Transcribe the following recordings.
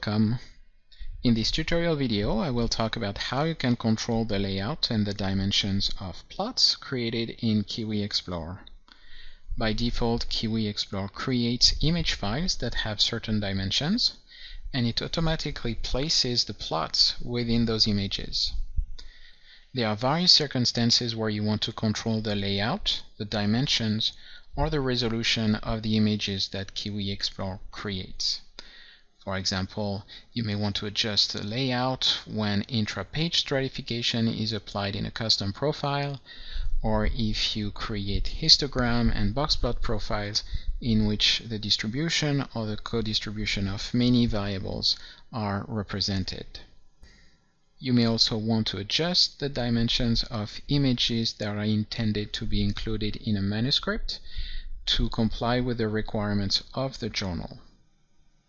welcome. In this tutorial video, I will talk about how you can control the layout and the dimensions of plots created in KIWI Explorer. By default, KIWI Explorer creates image files that have certain dimensions, and it automatically places the plots within those images. There are various circumstances where you want to control the layout, the dimensions, or the resolution of the images that KIWI Explorer creates. For example, you may want to adjust the layout when intra-page stratification is applied in a custom profile, or if you create histogram and boxplot profiles in which the distribution or the co-distribution of many variables are represented. You may also want to adjust the dimensions of images that are intended to be included in a manuscript to comply with the requirements of the journal.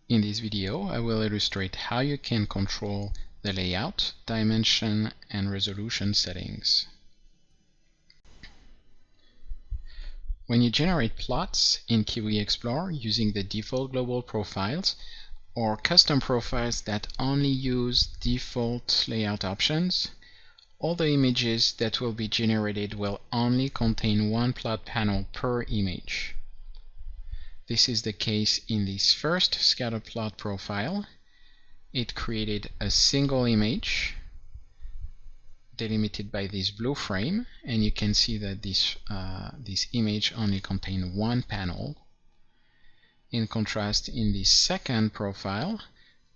In this video, I will illustrate how you can control the layout, dimension, and resolution settings. When you generate plots in KIWI Explorer using the default global profiles or custom profiles that only use default layout options, all the images that will be generated will only contain one plot panel per image. This is the case in this first scatter plot profile. It created a single image delimited by this blue frame, and you can see that this image only contains one panel. In contrast, in this second profile,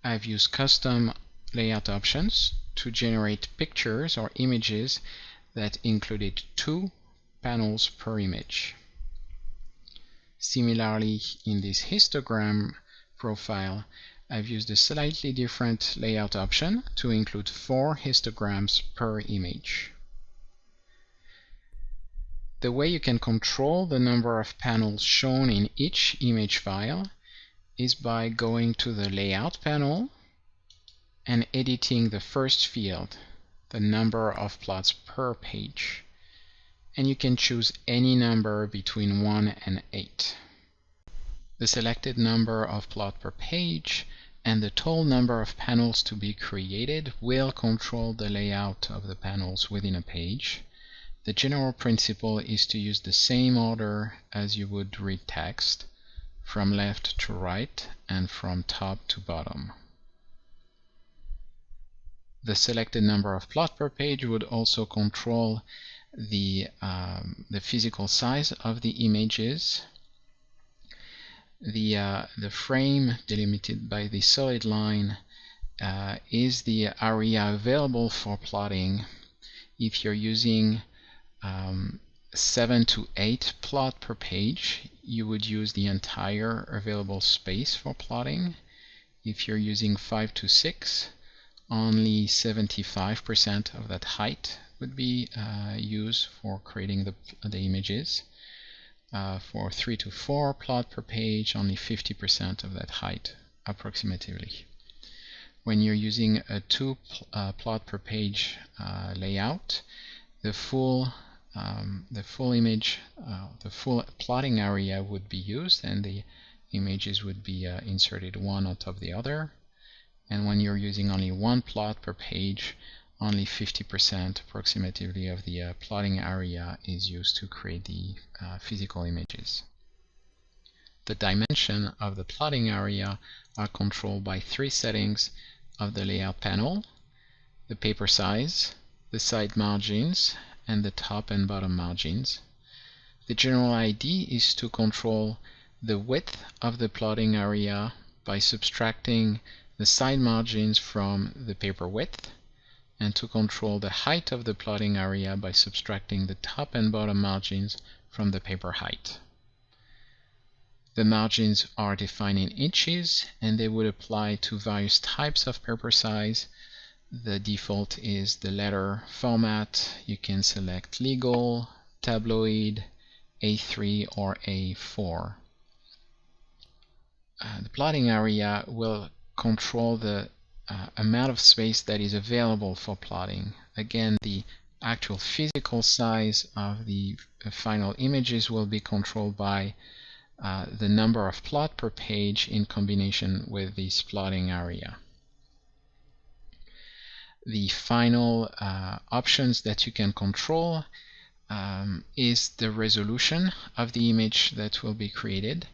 I've used custom layout options to generate pictures or images that included two panels per image. Similarly, in this histogram profile, I've used a slightly different layout option to include 4 histograms per image. The way you can control the number of panels shown in each image file is by going to the Layout panel and editing the first field, the number of plots per page. And you can choose any number between 1 and 8. The selected number of plots per page and the total number of panels to be created will control the layout of the panels within a page. The general principle is to use the same order as you would read text, from left to right and from top to bottom. The selected number of plots per page would also control the physical size of the images. The frame delimited by the solid line is the area available for plotting. If you're using 7 to 8 plots per page, you would use the entire available space for plotting. If you're using 5 to 6, only 75% of that height would be used for creating the images. For 3 to 4 plots per page, only 50% of that height approximately. When you're using a 2 plot per page layout, the full image, the full plotting area would be used, and the images would be inserted one on top of the other. And when you're using only 1 plot per page, only 50% approximately of the plotting area is used to create the physical images. The dimension of the plotting area are controlled by 3 settings of the layout panel: the paper size, the side margins, and the top and bottom margins. The general idea is to control the width of the plotting area by subtracting the side margins from the paper width, and to control the height of the plotting area by subtracting the top and bottom margins from the paper height. The margins are defined in inches, and they would apply to various types of paper size. The default is the letter format. You can select legal, tabloid, A3 or A4. The plotting area will control the amount of space that is available for plotting. Again, the actual physical size of the final images will be controlled by the number of plots per page in combination with this plotting area. The final options that you can control is the resolution of the image that will be created.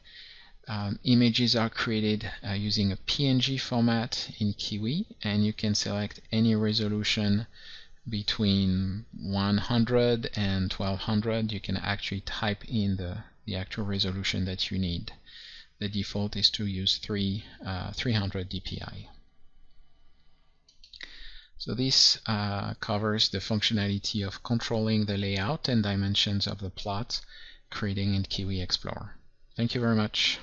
Images are created using a PNG format in KIWI, and you can select any resolution between 100 and 1200. You can actually type in the actual resolution that you need. The default is to use 300 dpi. So this covers the functionality of controlling the layout and dimensions of the plot creating in KIWI Explorer. Thank you very much.